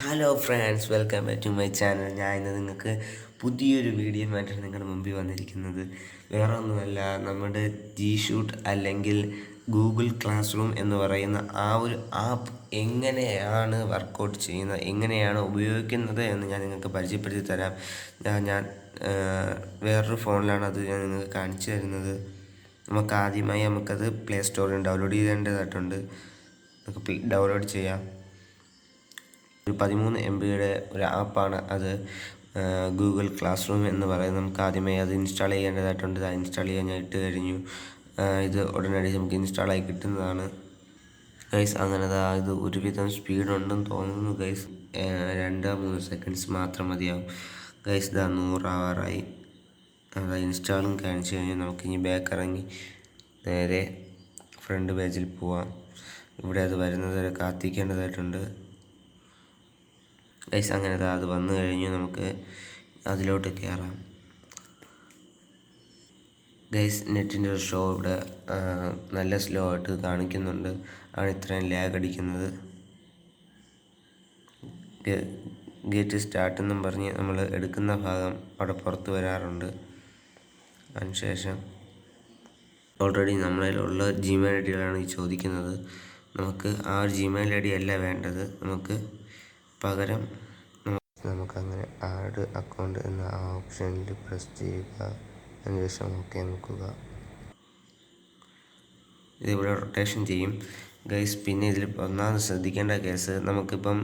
Hello friends, welcome back to my channel. ഞാൻ ഇന്ന് നിങ്ങൾക്ക് പുതിയൊരു വീഡിയോയുമായിട്ടാണ് നിങ്ങളുടെ മുമ്പിൽ വന്നിരിക്കുന്നത്. വേറെ ഒന്നുമല്ല, നമ്മുടെ ജി ഷൂട്ട് അല്ലെങ്കിൽ ഗൂഗിൾ ക്ലാസ് റൂം എന്ന് പറയുന്ന ആ ഒരു ആപ്പ് എങ്ങനെയാണ് വർക്കൗട്ട് ചെയ്യുന്നത്, എങ്ങനെയാണ് ഉപയോഗിക്കുന്നത് എന്ന് ഞാൻ നിങ്ങൾക്ക് പരിചയപ്പെടുത്തി തരാം. ഞാൻ വേറൊരു ഫോണിലാണ് അത് ഞാൻ നിങ്ങൾക്ക് കാണിച്ചു തരുന്നത്. ആദ്യമായി നമുക്കത് പ്ലേ സ്റ്റോറിൽ ഡൗൺലോഡ് ചെയ്തേണ്ടതായിട്ടുണ്ട്. നമുക്ക് ഡൗൺലോഡ് ചെയ്യാം. ഒരു 13 MB ഒരു ആപ്പാണ് അത്, ഗൂഗിൾ ക്ലാസ് റൂം എന്ന് പറയുന്നത്. നമുക്ക് ആദ്യമായി അത് ഇൻസ്റ്റാൾ ചെയ്യേണ്ടതായിട്ടുണ്ട്. അത് ഇൻസ്റ്റാൾ ചെയ്യാൻ ഞാൻ ഇട്ട് കഴിഞ്ഞു. ഇത് ഉടനടി നമുക്ക് ഇൻസ്റ്റാളായി കിട്ടുന്നതാണ് ഗൈസ്. അങ്ങനെ ഇത് ഒരുവിധം സ്പീഡുണ്ടെന്ന് തോന്നുന്നു ഗൈസ്. 2-3 സെക്കൻഡ്സ് മാത്രം മതിയാവും ഗൈസ്. 100 ആവാറായി. അത് ഇൻസ്റ്റാളും കാണിച്ചു കഴിഞ്ഞാൽ നമുക്കിനി ബാക്ക് ഇറങ്ങി നേരെ ഫ്രണ്ട് പേജിൽ പോവാം. ഇവിടെ അത് വരുന്നത് വരെ കാത്തിരിക്കേണ്ടതായിട്ടുണ്ട് ഗൈസ്. അങ്ങനെ അത് വന്നു കഴിഞ്ഞു. നമുക്ക് അതിലോട്ട് കയറാം ഗൈസ്. നെറ്റിൻ്റെ ഒരു ഷോ ഇവിടെ നല്ല സ്ലോ ആയിട്ട് കാണിക്കുന്നുണ്ട്. ആണ് ഇത്രയും ലാഗ് അടിക്കുന്നത്. ഗേറ്റ് സ്റ്റാർട്ട് എന്നും പറഞ്ഞ് നമ്മൾ എടുക്കുന്ന ഭാഗം അവിടെ പുറത്ത് വരാറുണ്ട്. അതിനുശേഷം ഓൾറെഡി നമ്മളിലുള്ള ജിമെയിൽ ഐ ഡികളാണ് ഈ ചോദിക്കുന്നത്. നമുക്ക് ആ ഒരു ജിമെയിൽ ഐ ഡി അല്ല വേണ്ടത്. നമുക്ക് പകരം നമുക്കങ്ങനെ ആഡ് അക്കൗണ്ട് എന്ന ആ ഓപ്ഷനിൽ പ്രസ് ചെയ്യുക. അതിനുശേഷം ഓക്കെ നോക്കുക. ഇതിവിടെ റൊട്ടേഷൻ ചെയ്യും ഗൈസ്. പിന്നെ ഇതിൽ ഒന്നാമത് ശ്രദ്ധിക്കേണ്ട കേസ്, നമുക്കിപ്പം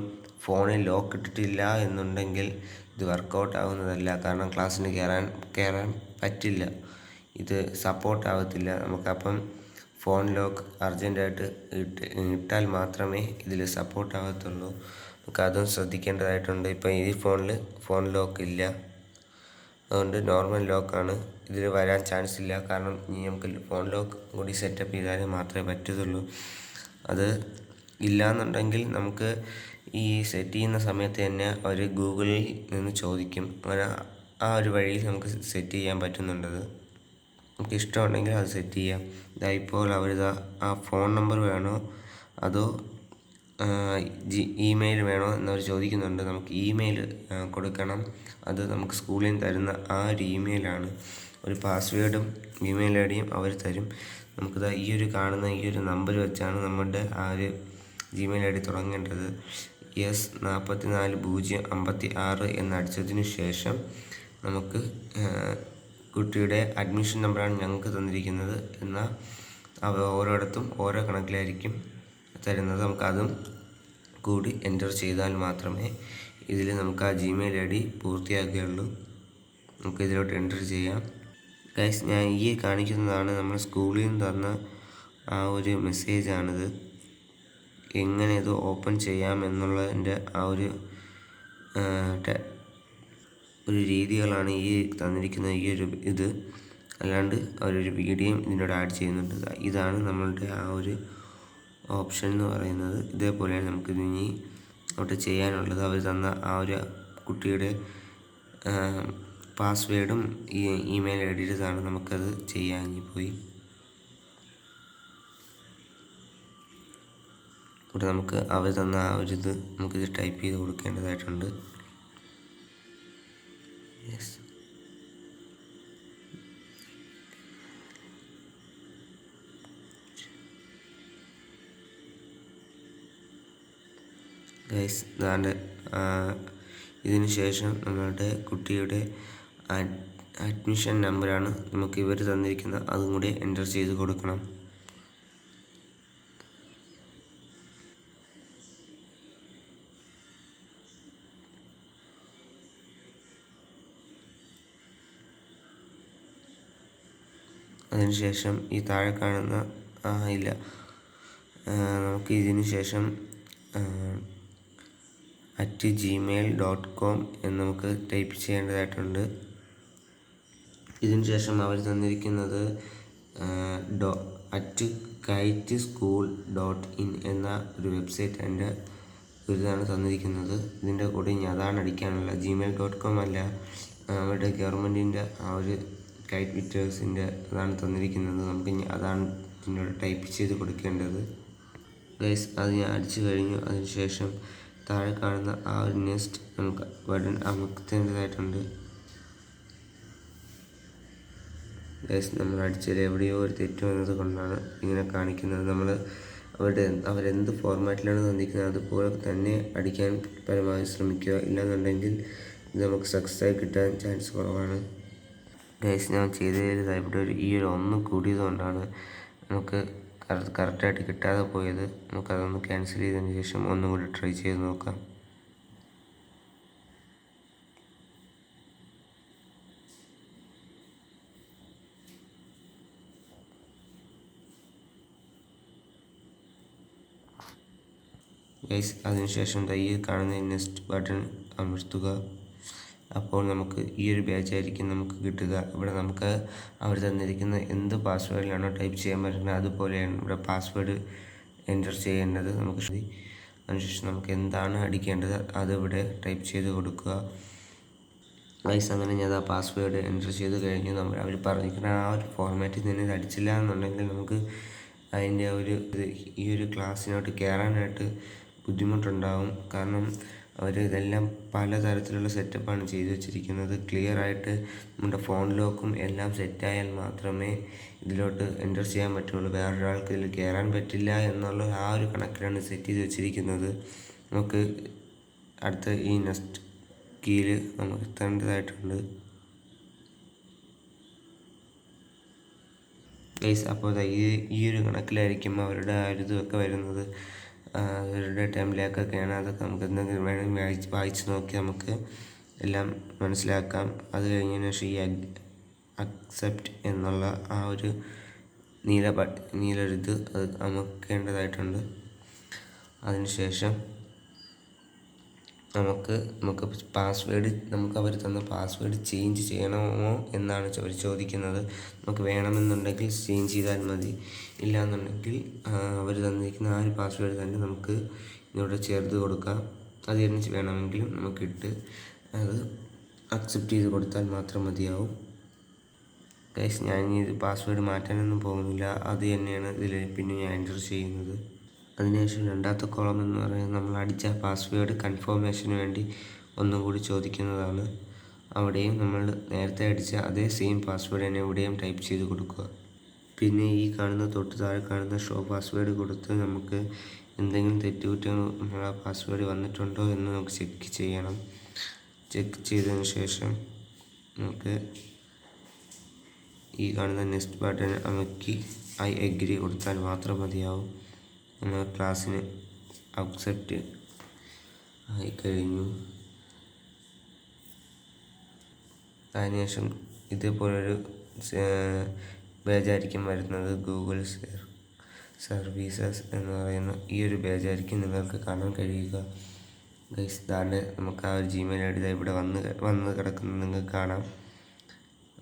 ഫോണിൽ ലോക്ക് ഇട്ടിട്ടില്ല എന്നുണ്ടെങ്കിൽ ഇത് വർക്കൗട്ട് ആവുന്നതല്ല. കാരണം ക്ലാസ്സിന് കയറാൻ പറ്റില്ല. ഇത് സപ്പോർട്ട് ആവത്തില്ല. നമുക്കപ്പം ഫോൺ ലോക്ക് അർജൻറ്റായിട്ട് ഇട്ടാൽ മാത്രമേ ഇതിൽ സപ്പോർട്ട് ആവത്തുള്ളൂ. നമുക്ക് അതും ശ്രദ്ധിക്കേണ്ടതായിട്ടുണ്ട്. ഇപ്പം ഈ ഫോണിൽ ഫോൺ ലോക്ക് ഇല്ല, അതുകൊണ്ട് നോർമൽ ലോക്കാണ്. ഇതിൽ വരാൻ ചാൻസ് ഇല്ല. കാരണം ഇനി നമുക്ക് ഫോൺ ലോക്ക് കൂടി സെറ്റപ്പ് ചെയ്താലേ മാത്രമേ പറ്റത്തുള്ളൂ. അത് ഇല്ലയെന്നുണ്ടെങ്കിൽ നമുക്ക് ഈ സെറ്റ് ചെയ്യുന്ന സമയത്ത് തന്നെ അവർ ഗൂഗിളിൽ നിന്ന് ചോദിക്കും. അങ്ങനെ ആ ഒരു വഴിയിൽ നമുക്ക് സെറ്റ് ചെയ്യാൻ പറ്റുന്നുണ്ടത്. നമുക്ക് ഇഷ്ടമുണ്ടെങ്കിൽ അത് സെറ്റ് ചെയ്യാം. ഇപ്പോൾ ആ ഫോൺ നമ്പർ വേണോ അതോ ഇമെയിൽ വേണോ എന്നവർ ചോദിക്കുന്നുണ്ട്. നമുക്ക് ഇമെയിൽ കൊടുക്കണം. അത് നമുക്ക് സ്കൂളിൽ നിന്ന് തരുന്ന ആ ഒരു ഇമെയിലാണ്. ഒരു പാസ്വേഡും ഇമെയിൽ ഐ ഡിയും അവർ തരും. നമുക്കിത് ഈ ഒരു കാണുന്ന ഈ ഒരു നമ്പർ വെച്ചാണ് നമ്മുടെ ആ ഒരു ജിമെയിൽ ഐ ഡി തുടങ്ങേണ്ടത്. S44 056 എന്നടിച്ചതിന് ശേഷം നമുക്ക് കുട്ടിയുടെ അഡ്മിഷൻ നമ്പറാണ് ഞങ്ങൾക്ക് തന്നിരിക്കുന്നത്. എന്നാൽ ഓരോയിടത്തും ഓരോ കണക്കിലായിരിക്കും തരുന്നത്. നമുക്കതും കൂടി എൻ്റർ ചെയ്താൽ മാത്രമേ ഇതിൽ നമുക്ക് ആ ജിമെയിൽ ഐ ഡി പൂർത്തിയാക്കുകയുള്ളൂ. നമുക്ക് ഇതിലോട്ട് എൻ്റർ ചെയ്യാം ഗൈസ്. ഞാൻ ഈ കാണിക്കുന്നതാണ് നമ്മൾ സ്കൂളിൽ നിന്ന് തന്ന ആ ഒരു മെസ്സേജാണിത്. എങ്ങനെ ഇത് ഓപ്പൺ ചെയ്യാം എന്നുള്ളതിൻ്റെ ആ ഒരു രീതികളാണ് ഈ തന്നിരിക്കുന്ന ഈ ഒരു ഇത്. അല്ലാണ്ട് അവരൊരു വീഡിയോയും ഇതിനോട് ആഡ് ചെയ്യുന്നുണ്ട്. ഇതാണ് നമ്മളുടെ ആ ഒരു ഓപ്ഷൻ എന്ന് പറയുന്നത്. ഇതേപോലെയാണ് നമുക്കിതിനി അവിടെ ചെയ്യാനുള്ളത്. അവർ തന്ന ആ ഒരു കുട്ടിയുടെ പാസ്വേഡും ഈ ഇമെയിൽ ഐ ഡിയിലാണ് നമുക്കത് ചെയ്യാൻ പോയി. ഇവിടെ നമുക്ക് അവർ തന്ന ആ ഒരു ഇത് നമുക്കിത് ടൈപ്പ് ചെയ്ത് കൊടുക്കേണ്ടതായിട്ടുണ്ട്. യെസ്. ഗൈസ്, ഇതിന് ശേഷം നമ്മളുടെ കുട്ടിയുടെ അഡ്മിഷൻ നമ്പറാണ് നമുക്ക് ഇവർ തന്നിരിക്കുന്നത്. അതും കൂടി എൻ്റർ ചെയ്ത് കൊടുക്കണം. അതിനുശേഷം ഈ താഴെ കാണുന്ന ഇല്ല, നമുക്ക് ഇതിന് ശേഷം @gmail.com എന്ന് നമുക്ക് ടൈപ്പ് ചെയ്യേണ്ടതായിട്ടുണ്ട്. ഇതിന് ശേഷം അവർ തന്നിരിക്കുന്നത് @kiteschool.in എന്ന ഒരു വെബ്സൈറ്റ് എൻ്റെ ഇതാണ് തന്നിരിക്കുന്നത്. ഇതിൻ്റെ കൂടെ ഇനി അതാണ് അടിക്കാനുള്ള, gmail.com അല്ല, അവരുടെ ഗവൺമെൻറ്റിൻ്റെ ആ ഒരു കൈറ്റ് വിറ്റേഴ്സിൻ്റെ അതാണ് തന്നിരിക്കുന്നത്. നമുക്കിനി അതാണ് ഇതിനോട് ടൈപ്പ് ചെയ്ത് കൊടുക്കേണ്ടത് ഗൈസ്. അത് ഞാൻ അടിച്ചു കഴിഞ്ഞു. അതിനുശേഷം താഴെ കാണുന്ന ആ ഒരു നെക്സ്റ്റ് നമുക്ക് ബട്ടൺ അമർത്തേണ്ടതായിട്ടുണ്ട്. ഗൈസ്, നമ്മൾ അടിച്ചതിൽ എവിടെയോ ഒരു തെറ്റ് വന്നത് കൊണ്ടാണ് ഇങ്ങനെ കാണിക്കുന്നത്. നമ്മൾ അവരെന്ത് ഫോർമാറ്റിലാണ് തന്നിരിക്കുന്നത് അതുപോലെ തന്നെ അടിക്കാൻ പരമാവധി ശ്രമിക്കുക. ഇല്ലെന്നുണ്ടെങ്കിൽ ഇത് നമുക്ക് സക്സസ്സായി കിട്ടാൻ ചാൻസ് കുറവാണ്. ഗൈസ്, ഞാൻ ചെയ്തതിൽ ഇവിടെ ഈ ഒരു 1 കൂടിയത് കൊണ്ടാണ് നമുക്ക് കറക്റ്റായിട്ട് കിട്ടാതെ പോയത്. നമുക്കതൊന്ന് ക്യാൻസൽ ചെയ്തതിന് ശേഷം ഒന്നും കൂടി ട്രൈ ചെയ്ത് നോക്കാം. ഗൈസ്, അതിനുശേഷം ഈ കാണുന്ന നെക്സ്റ്റ് ബട്ടൺ അമർത്തുക. അപ്പോൾ നമുക്ക് ഈ ഒരു ബാച്ചായിരിക്കും നമുക്ക് കിട്ടുക. ഇവിടെ നമുക്ക് അവർ തന്നിരിക്കുന്ന എന്ത് പാസ്വേഡിലാണോ ടൈപ്പ് ചെയ്യാൻ പറ്റുന്നത് അതുപോലെയാണ് ഇവിടെ പാസ്വേഡ് എൻ്റർ ചെയ്യേണ്ടത്. അതിനുശേഷം നമുക്ക് എന്താണ് അടിക്കേണ്ടത് അതിവിടെ ടൈപ്പ് ചെയ്ത് കൊടുക്കുക. ഗൈസ്, അങ്ങനെ ഞാൻ ആ പാസ്വേഡ് എൻ്റർ ചെയ്ത് കഴിഞ്ഞു. അവർ പറഞ്ഞിരിക്കുന്ന ആ ഒരു ഫോർമാറ്റിൽ നിന്ന് ഇത് അടിച്ചില്ല എന്നുണ്ടെങ്കിൽ നമുക്ക് അതിൻ്റെ ഈ ഒരു ക്ലാസ്സിനോട്ട് കയറാനായിട്ട് ബുദ്ധിമുട്ടുണ്ടാവും. കാരണം അവർ ഇതെല്ലാം പലതരത്തിലുള്ള സെറ്റപ്പാണ് ചെയ്തു വെച്ചിരിക്കുന്നത്. ക്ലിയറായിട്ട് നമ്മുടെ ഫോൺ ലോക്കും എല്ലാം സെറ്റായാൽ മാത്രമേ ഇതിലോട്ട് എൻ്റർ ചെയ്യാൻ പറ്റുള്ളൂ. വേറൊരാൾക്ക് ഇതിൽ കയറാൻ പറ്റില്ല എന്നുള്ള ആ ഒരു കണക്കിലാണ് സെറ്റ് ചെയ്ത് വെച്ചിരിക്കുന്നത്. നമുക്ക് അടുത്ത ഈ നെക്സ്റ്റ് കീയിൽ നമുക്ക് എത്തേണ്ടതായിട്ടുണ്ട്. ഗൈസ്, അപ്പോൾ ഈ ഒരു കണക്കിലായിരിക്കും അവരുടെ ആ ഒരു ഇതൊക്കെ വരുന്നത്. അവരുടെ ടൈമിലേക്കൊക്കെയാണ്. അതൊക്കെ നമുക്ക് എന്തെങ്കിലും വേണമെങ്കിൽ വായിച്ച് നോക്കി നമുക്ക് എല്ലാം മനസ്സിലാക്കാം. അത് കഴിഞ്ഞതിന് ശേഷം ഈ അക്സെപ്റ്റ് എന്നുള്ള ആ ഒരു നീലൊരിത് അത് അമർത്തേണ്ടതായിട്ടുണ്ട്. അതിനുശേഷം നമുക്ക് പാസ്വേഡ് അവർ തന്ന പാസ്വേഡ് ചേഞ്ച് ചെയ്യണമോ എന്നാണ് അവർ ചോദിക്കുന്നത്. നമുക്ക് വേണമെന്നുണ്ടെങ്കിൽ ചേഞ്ച് ചെയ്താൽ മതി. ഇല്ലയെന്നുണ്ടെങ്കിൽ അവർ തന്നിരിക്കുന്ന ആ ഒരു പാസ്വേഡ് തന്നെ നമുക്ക് ഇതിലൂടെ ചേർത്ത് കൊടുക്കാം. അത് തന്നെ വേണമെങ്കിലും നമുക്കിട്ട് അത് അക്സെപ്റ്റ് ചെയ്ത് കൊടുത്താൽ മാത്രം മതിയാവും. ഗൈസ്, ഞാൻ ഇനി ഇത് പാസ്വേഡ് മാറ്റാനൊന്നും പോകുന്നില്ല. അത് തന്നെയാണ് ഇതിൽ പിന്നെ ഞാൻ എൻ്റർ ചെയ്യുന്നത്. അതിനുശേഷം രണ്ടാമത്തെ കോളം എന്ന് പറയുന്നത് നമ്മൾ അടിച്ച പാസ്വേഡ് കൺഫർമേഷന് വേണ്ടി ഒന്നും കൂടി ചോദിക്കുന്നതാണ്. അവിടെയും നമ്മൾ നേരത്തെ അടിച്ച അതേ സെയിം പാസ്വേഡ് തന്നെ ഇവിടെയും ടൈപ്പ് ചെയ്ത് കൊടുക്കുക. പിന്നെ ഈ കാണുന്ന തൊട്ട് താഴെ കാണുന്ന ഷോ പാസ്വേഡ് കൊടുത്ത് നമുക്ക് എന്തെങ്കിലും തെറ്റുകുറ്റങ്ങൾ നമ്മളെ പാസ്വേഡ് വന്നിട്ടുണ്ടോ എന്ന് നമുക്ക് ചെക്ക് ചെയ്യണം. ചെക്ക് ചെയ്തതിന് ശേഷം നമുക്ക് ഈ കാണുന്ന നെക്സ്റ്റ് ബട്ടൺ അമർത്തി ഐ എഗ്രി കൊടുത്താൽ മാത്രം മതിയാവും. നമ്മൾ ക്ലാസ്സിന് അക്സെപ്റ്റ് ആയിക്കഴിഞ്ഞു. അതിനുശേഷം ഇതേപോലൊരു പേജായിരിക്കും വരുന്നത്. ഗൂഗിൾ സർവീസസ് എന്ന് പറയുന്ന ഈ ഒരു പേജായിരിക്കും നിങ്ങൾക്ക് കാണാൻ കഴിയുക. ഗൈസ്, ഇതാണ് നമുക്ക് ആ ഒരു ജിമെയിൽ ഐ ഡി ഇവിടെ വന്ന് കിടക്കുന്നത് നിങ്ങൾക്ക് കാണാം.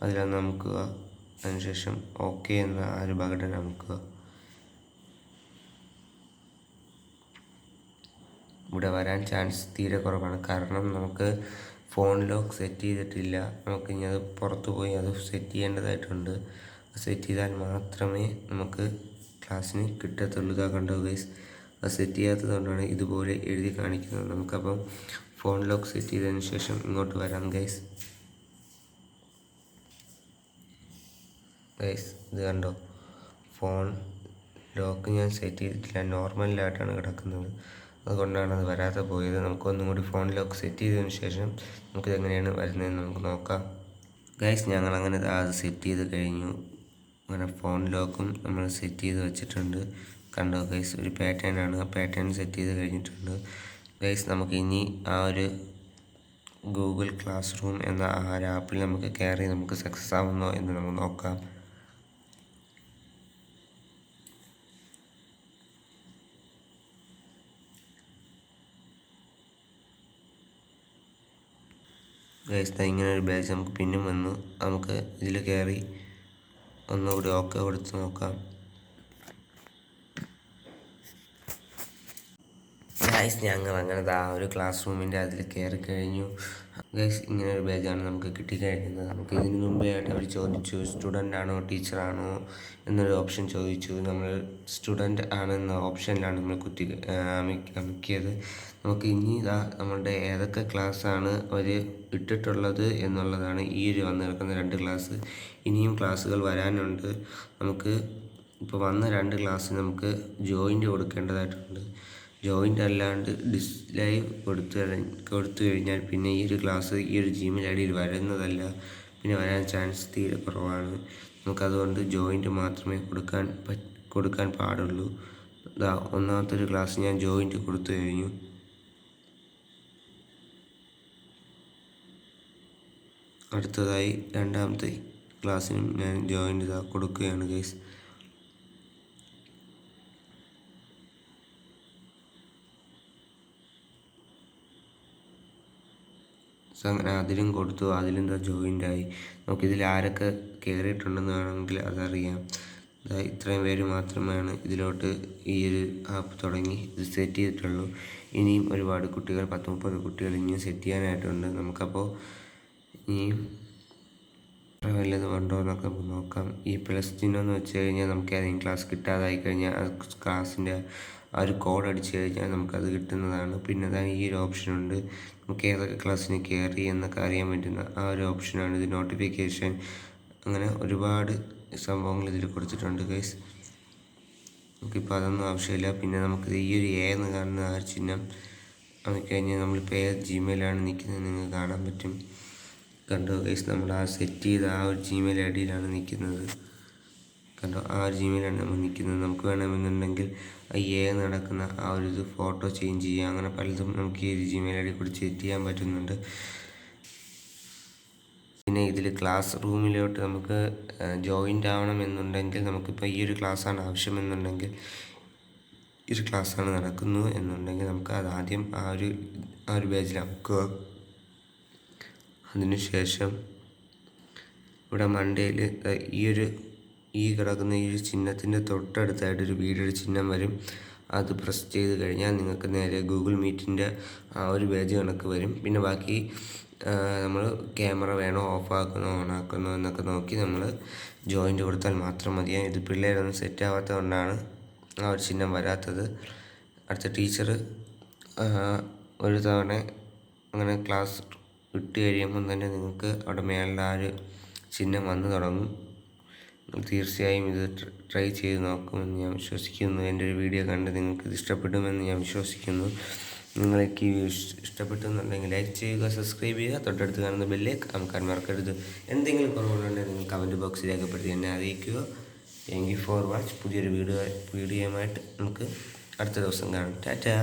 അതിലൊന്ന് അമുക്കുക. അതിനുശേഷം ഓക്കെ എന്ന ആ ഒരു ബട്ടൺ അമുക്കുക. ഇവിടെ വരാൻ ചാൻസ് തീരെ കുറവാണ്. കാരണം നമുക്ക് ഫോൺ ലോക്ക് സെറ്റ് ചെയ്തിട്ടില്ല. നമുക്കിനി അത് പുറത്ത് പോയി അത് സെറ്റ് ചെയ്യേണ്ടതായിട്ടുണ്ട്. സെറ്റ് ചെയ്താൽ മാത്രമേ നമുക്ക് ക്ലാസ്സിന് കിട്ടത്തുള്ളൂ. ഇതാ കണ്ടോ ഗൈസ്, അത് സെറ്റ് ചെയ്യാത്തത് കൊണ്ടാണ് ഇതുപോലെ എഴുതി കാണിക്കുന്നത്. നമുക്കപ്പം ഫോൺ ലോക്ക് സെറ്റ് ചെയ്തതിന് ശേഷം ഇങ്ങോട്ട് വരാം ഗൈസ്. ഇത് കണ്ടോ, ഫോൺ ലോക്ക് ഞാൻ സെറ്റ് ചെയ്തിട്ടില്ല, നോർമലായിട്ടാണ് കിടക്കുന്നത്. അതുകൊണ്ടാണ് അത് വരാതെ പോയത്. നമുക്കൊന്നും കൂടി ഫോൺ ലോക്ക് സെറ്റ് ചെയ്തതിന് ശേഷം നമുക്കിതെങ്ങനെയാണ് വരുന്നതെന്ന് നമുക്ക് നോക്കാം ഗൈസ്. ഞങ്ങളങ്ങനെ അത് സെറ്റ് ചെയ്ത് കഴിഞ്ഞു. അങ്ങനെ ഫോൺ ലോക്കും നമ്മൾ സെറ്റ് ചെയ്ത് വെച്ചിട്ടുണ്ട്. കണ്ടോ ഗൈസ്, ഒരു പാറ്റേൺ ആണ്. ആ പാറ്റേൺ സെറ്റ് ചെയ്ത് കഴിഞ്ഞിട്ടുണ്ട് ഗൈസ്. നമുക്ക് ഇനി ആ ഒരു ഗൂഗിൾ ക്ലാസ് റൂം എന്ന ആ ഒരു ആപ്പിൽ നമുക്ക് കയറി നമുക്ക് സക്സസ് ആവുന്നോ എന്ന് നമുക്ക് നോക്കാം. ഗൈസ്, ഇങ്ങനെ ഒരു ബാച്ച് നമുക്ക് പിന്നും വന്നു. നമുക്ക് ഇതിൽ കയറി ഒന്നുകൂടി ഓക്കെ കൊടുത്ത് നോക്കാം. ഗൈസ് ഞങ്ങൾ അങ്ങനെ ആ ഒരു ക്ലാസ് റൂമിൻ്റെ അതിൽ കയറി കഴിഞ്ഞു. ഗൈസ് ഇങ്ങനെ ഒരു പേജാണ് നമുക്ക് കിട്ടിക്കഴിഞ്ഞത്. നമുക്ക് ഇതിന് മുമ്പേ ആയിട്ട് അവർ ചോദിച്ചു സ്റ്റുഡൻ്റ് ആണോ ടീച്ചറാണോ എന്നൊരു ഓപ്ഷൻ ചോദിച്ചു. നമ്മൾ സ്റ്റുഡൻ്റ് ആണെന്ന ഓപ്ഷനിലാണ് നമ്മൾ അമിക്കിയത്. നമുക്ക് ഇനി നമ്മളുടെ ഏതൊക്കെ ക്ലാസ്സാണ് അവർ ഇട്ടിട്ടുള്ളത് എന്നുള്ളതാണ് ഈ ഒരു വന്ന് കിടക്കുന്ന 2 ക്ലാസ്. ഇനിയും ക്ലാസ്സുകൾ വരാനുണ്ട്. നമുക്ക് ഇപ്പോൾ വന്ന 2 ക്ലാസ്സിന് നമുക്ക് ജോയിൻ്റ് കൊടുക്കേണ്ടതായിട്ടുണ്ട്. ജോയിൻ്റ് അല്ലാണ്ട് ലൈവ് കൊടുത്തു കഴിഞ്ഞാൽ പിന്നെ ഈ ഒരു ക്ലാസ് ഈ ഒരു ജിമെയിൽ ഐ ഡിയിൽ വരുന്നതല്ല, പിന്നെ വരാൻ ചാൻസ് തീരെ കുറവാണ്. നമുക്കതുകൊണ്ട് ജോയിൻ്റ് മാത്രമേ കൊടുക്കാൻ പാടുള്ളൂ. ഒന്നാമത്തെ ഒരു ക്ലാസ് ഞാൻ ജോയിൻ്റ് കൊടുത്തു കഴിഞ്ഞു. അടുത്തതായി രണ്ടാമത്തെ ക്ലാസ്സിനും ഞാൻ ജോയിൻ്റ് കൊടുക്കുകയാണ് ഗൈസ്. അങ്ങനെ അതിലും കൊടുത്തു, അതിലും ജോയിൻ്റായി. നമുക്കിതിൽ ആരൊക്കെ കയറിയിട്ടുണ്ടെന്ന് വേണമെങ്കിൽ അതറിയാം. ഇത്രയും പേര് മാത്രമാണ് ഇതിലോട്ട് ഈ ഒരു ആപ്പ് തുടങ്ങി ഇത് സെറ്റ് ചെയ്തിട്ടുള്ളൂ. ഇനിയും ഒരുപാട് കുട്ടികൾ 10-30 കുട്ടികൾ ഇനിയും സെറ്റ് ചെയ്യാനായിട്ടുണ്ട്. നമുക്കപ്പോൾ ഇനിയും വല്ലതും ഉണ്ടോ എന്നൊക്കെ നോക്കാം. ഈ പ്ലസ് ചിഹ്നം എന്ന് വെച്ച് കഴിഞ്ഞാൽ നമുക്ക് ഏതെങ്കിലും ക്ലാസ് കിട്ടാതായി കഴിഞ്ഞാൽ ആ ക്ലാസ്സിൻ്റെ ആ ഒരു കോഡ് അടിച്ചു കഴിഞ്ഞാൽ നമുക്കത് കിട്ടുന്നതാണ്. പിന്നെ ഈ ഒരു ഓപ്ഷനുണ്ട്, നമുക്ക് ഏതൊക്കെ ക്ലാസ്സിന് കയറി എന്നൊക്കെ അറിയാൻ പറ്റുന്ന ആ ഒരു ഓപ്ഷനാണ് ഇത്. നോട്ടിഫിക്കേഷൻ അങ്ങനെ ഒരുപാട് സംഭവങ്ങൾ ഇതിൽ കൊടുത്തിട്ടുണ്ട് ഗൈസ്. നമുക്കിപ്പോൾ അതൊന്നും ആവശ്യമില്ല. പിന്നെ നമുക്ക് ഈ ഒരു എന്ന് കാണുന്ന ആ ഒരു ചിഹ്നം കഴിഞ്ഞാൽ നമ്മളിപ്പോൾ ഏത് ജിമെയിലാണ് നിൽക്കുന്നത് നിങ്ങൾക്ക് കാണാൻ പറ്റും. കണ്ടോ ഗൈസ്, നമ്മൾ ആ സെറ്റ് ചെയ്ത ആ ഒരു ജിമെയിൽ ഐ ഡിയിലാണ് നിൽക്കുന്നത്. കണ്ടോ, ആ ഒരു ജിമെയിലാണ് നമ്മൾ നിൽക്കുന്നത്. നമുക്ക് വേണമെന്നുണ്ടെങ്കിൽ നടക്കുന്ന ആ ഒരു ഫോട്ടോ ചേഞ്ച് ചെയ്യുക, അങ്ങനെ പലതും നമുക്ക് ഈ ഒരു ജിമെയിൽ ഐ ഡി കൂടി സെറ്റ് ചെയ്യാൻ പറ്റുന്നുണ്ട്. പിന്നെ ഇതിൽ ക്ലാസ് റൂമിലോട്ട് നമുക്ക് ജോയിൻ്റ് ആവണമെന്നുണ്ടെങ്കിൽ നമുക്കിപ്പോൾ ഈ ഒരു ക്ലാസ്സാണ് ആവശ്യമെന്നുണ്ടെങ്കിൽ, ഈ ഒരു ക്ലാസ്സാണ് നടക്കുന്നു എന്നുണ്ടെങ്കിൽ നമുക്ക് അത് ആദ്യം ആ ഒരു പേജിലാക്കുക. അതിനുശേഷം ഇവിടെ മണ്ടയിൽ ഈ കിടക്കുന്ന ഈ ഒരു ചിഹ്നത്തിൻ്റെ തൊട്ടടുത്തായിട്ടൊരു വീഡിയോയുടെ ചിഹ്നം വരും. അത് പ്രസ് ചെയ്ത് കഴിഞ്ഞാൽ നിങ്ങൾക്ക് നേരെ ഗൂഗിൾ മീറ്റിൻ്റെ ആ ഒരു പേജ് കണക്ക് വരും. പിന്നെ ബാക്കി നമ്മൾ ക്യാമറ വേണോ ഓഫാക്കണോ ഓണാക്കണോ എന്നൊക്കെ നോക്കി നമ്മൾ ജോയിൻ്റ് കൊടുത്താൽ മാത്രം മതിയാകും. ഇത് പിള്ളേരൊന്നും സെറ്റ് ആവാത്തത് കൊണ്ടാണ് ആ ഒരു ചിഹ്നം വരാത്തത്. അടുത്ത ടീച്ചർ ഒരു തവണ അങ്ങനെ ക്ലാസ് വിട്ട് കഴിയുമ്പം തന്നെ നിങ്ങൾക്ക് അവിടെ മേളുടെ ആ ഒരു ചിഹ്നം വന്നു തുടങ്ങും. തീർച്ചയായും ഇത് ട്രൈ ചെയ്ത് നോക്കുമെന്ന് ഞാൻ വിശ്വസിക്കുന്നു. എൻ്റെ ഒരു വീഡിയോ കണ്ട് നിങ്ങൾക്ക് ഇത് ഇഷ്ടപ്പെടുമെന്ന് ഞാൻ വിശ്വസിക്കുന്നു. നിങ്ങൾക്ക് ഈ ഇഷ്ടപ്പെട്ടെന്നുണ്ടെങ്കിൽ ലൈക്ക് ചെയ്യുക, സബ്സ്ക്രൈബ് ചെയ്യുക, തൊട്ടടുത്ത് കാണുന്ന ബെല്ലേക്ക് അമർത്താൻ മറക്കരുത്. എന്തെങ്കിലും കുറവുകളുണ്ടെങ്കിൽ നിങ്ങൾ കമൻറ്റ് ബോക്സിൽ രേഖപ്പെടുത്തി എന്നെ അറിയിക്കുക. Thank you for watch. പുതിയൊരു വീഡിയോയുമായിട്ട് നമുക്ക് അടുത്ത ദിവസം കാണാം. ടാറ്റാ.